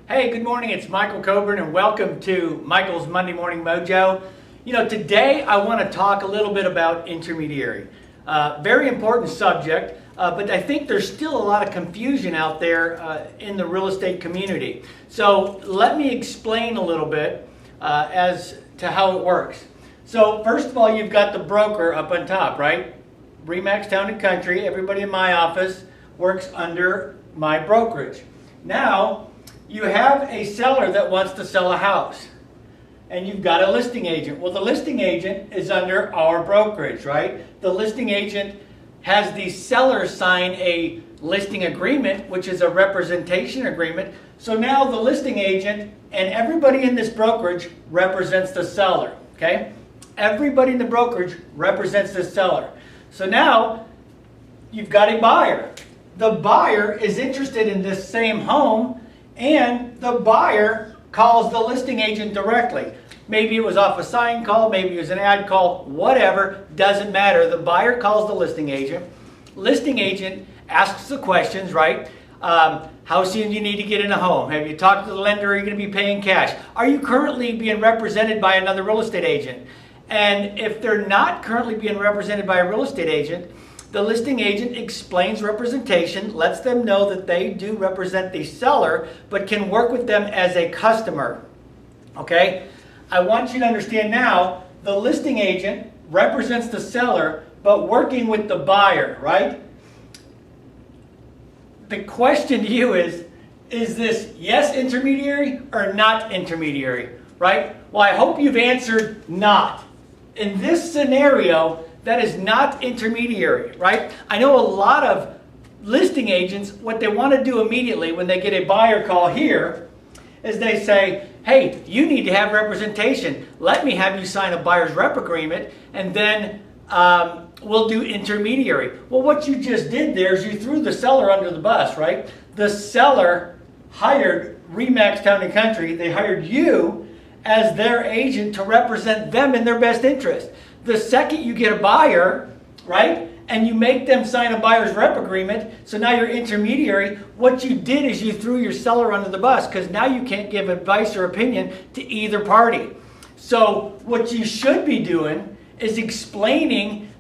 Hey, good morning. It's Michael Coburn and welcome to Michael's Monday Morning Mojo. You know, today I want to talk a little bit about intermediary. Very important subject, but I think there's still a lot of confusion out there in the real estate community. So let me explain a little bit as to how it works. So first of all, you've got the broker up on top, right? REMAX Town & Country. Everybody in my office works under my brokerage. Now, you have a seller that wants to sell a house, and you've got a listing agent. Well, the listing agent is under our brokerage, right? The listing agent has the seller sign a listing agreement, which is a representation agreement. So now the listing agent and everybody in this brokerage represents the seller, okay? Everybody in the brokerage represents the seller. So now you've got a buyer. The buyer is interested in this same home, and the buyer calls the listing agent directly. Maybe it was off a sign call, maybe it was an ad call, whatever, doesn't matter. The buyer calls the listing agent. Listing agent asks the questions, right? How soon do you need to get in a home? Have you talked to the lender? Are you going to be paying cash? Are you currently being represented by another real estate agent? And if they're not currently being represented by a real estate agent, the listing agent explains representation, lets them know that they do represent the seller, but can work with them as a customer. Okay? I want you to understand now, the listing agent represents the seller, but working with the buyer, right? The question to you is this yes intermediary or not intermediary, right? Well, I hope you've answered not. In this scenario, that is not intermediary, right? I know a lot of listing agents, what they want to do immediately when they get a buyer call here is they say, hey, you need to have representation. Let me have you sign a buyer's rep agreement, and then we'll do intermediary. Well, what you just did there is you threw the seller under the bus, right? The seller hired REMAX Town & Country. They hired you as their agent to represent them in their best interest. The second you get a buyer, right, and you make them sign a buyer's rep agreement, so now you're intermediary, what you did is you threw your seller under the bus because now you can't give advice or opinion to either party. So what you should be doing is explaining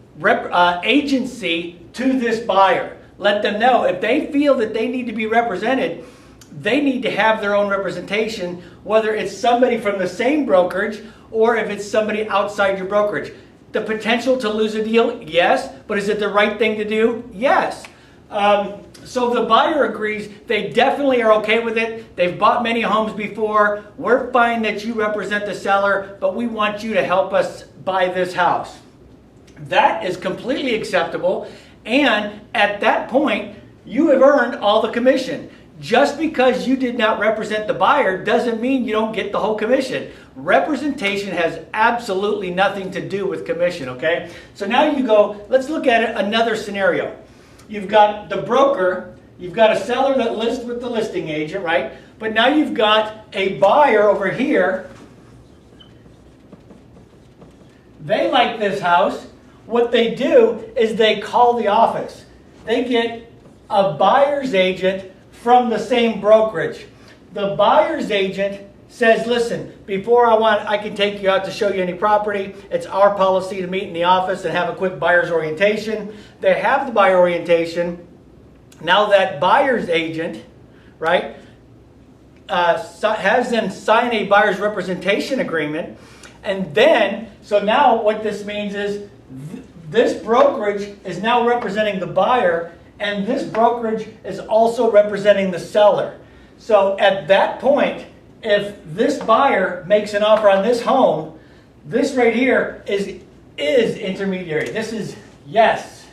agency to this buyer. Let them know if they feel that they need to be represented, they need to have their own representation, whether it's somebody from the same brokerage or if it's somebody outside your brokerage. The potential to lose a deal, yes, but is it the right thing to do? Yes. So the buyer agrees, they definitely are okay with it. They've bought many homes before. We're fine that you represent the seller, but we want you to help us buy this house. That is completely acceptable, and at that point, you have earned all the commission. Just because you did not represent the buyer doesn't mean you don't get the whole commission. Representation has absolutely nothing to do with commission, okay? So now you go, let's look at another scenario. You've got the broker, you've got a seller that lists with the listing agent, right? But now you've got a buyer over here. They like this house. What they do is they call the office. They get a buyer's agent from the same brokerage. The buyer's agent says, listen, before I can take you out to show you any property, it's our policy to meet in the office and have a quick buyer's orientation. They have the buyer orientation. Now that buyer's agent, right, has them sign a buyer's representation agreement. And then, so now what this means is this brokerage is now representing the buyer, and this brokerage is also representing the seller. So at that point, if this buyer makes an offer on this home, this right here is intermediary. This is yes.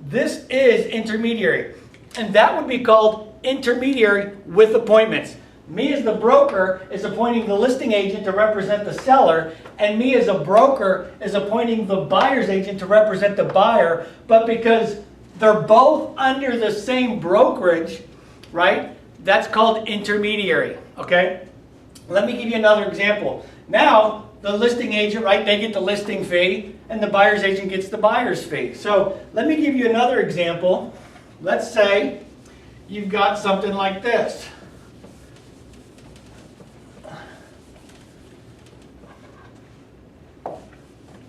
This is intermediary. And that would be called intermediary with appointments. Me as the broker is appointing the listing agent to represent the seller, and me as a broker is appointing the buyer's agent to represent the buyer. But because they're both under the same brokerage, right, that's called intermediary, okay? Let me give you another example. Now, the listing agent, right, they get the listing fee, and the buyer's agent gets the buyer's fee. So let me give you another example. Let's say you've got something like this.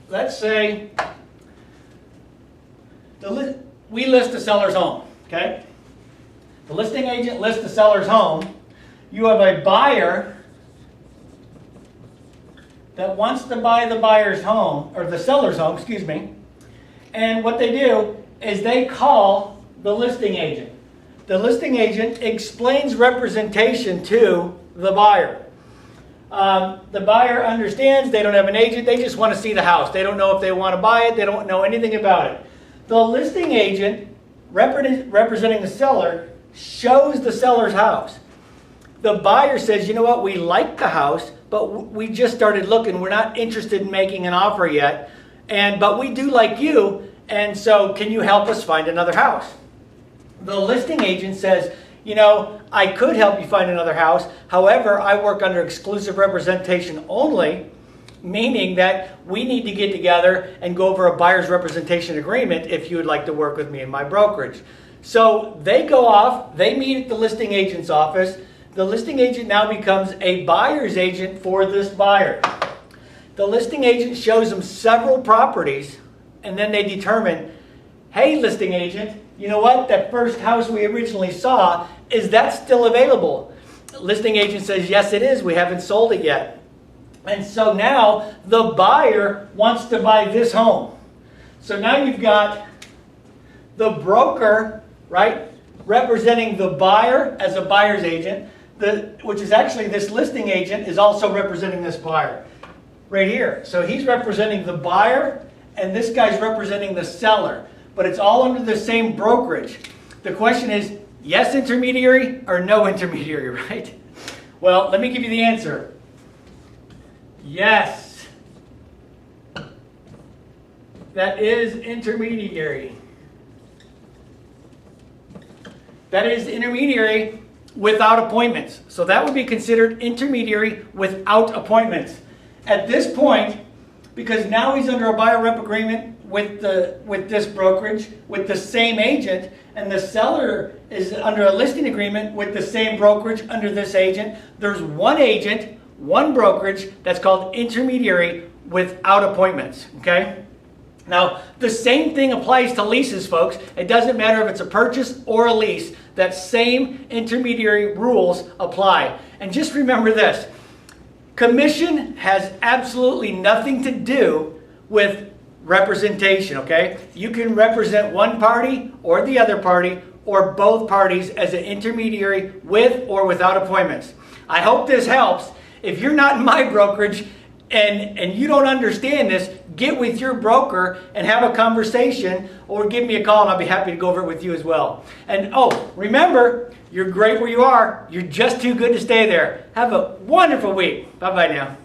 Let's say we list the seller's home, okay? The listing agent lists the seller's home. You have a buyer that wants to buy the buyer's home, or the seller's home, excuse me. And what they do is they call the listing agent. The listing agent explains representation to the buyer. The buyer understands they don't have an agent, they just want to see the house. They don't know if they want to buy it, they don't know anything about it. The listing agent, representing the seller, shows the seller's house. The buyer says, you know what, we like the house, but we just started looking, we're not interested in making an offer yet, but we do like you, and so can you help us find another house? The listing agent says, you know, I could help you find another house. However, I work under exclusive representation only, meaning that we need to get together and go over a buyer's representation agreement if you would like to work with me in my brokerage. So they go off, they meet at the listing agent's office. The listing agent now becomes a buyer's agent for this buyer. The listing agent shows them several properties, and then they determine, hey, listing agent, you know what, that first house we originally saw, is that still available? Listing agent says, yes, it is. We haven't sold it yet. And so now the buyer wants to buy this home. So now you've got the broker, right, representing the buyer as a buyer's agent, which is actually this listing agent is also representing this buyer right here. So he's representing the buyer, and this guy's representing the seller. But it's all under the same brokerage. The question is, yes intermediary or no intermediary, right? Well, let me give you the answer. Yes. That is intermediary. That is intermediary without appointments. So that would be considered intermediary without appointments. At this point, because now he's under a buyer rep agreement with this brokerage, with the same agent, and the seller is under a listing agreement with the same brokerage under this agent, there's one agent, one brokerage that's called intermediary without appointments, okay? Now, the same thing applies to leases, folks. It doesn't matter if it's a purchase or a lease, that same intermediary rules apply. And just remember this, commission has absolutely nothing to do with representation, okay? You can represent one party or the other party or both parties as an intermediary with or without appointments. I hope this helps. If you're not in my brokerage and you don't understand this, get with your broker and have a conversation, or give me a call and I'll be happy to go over it with you as well. And oh, remember, you're great where you are. You're just too good to stay there. Have a wonderful week. Bye-bye now.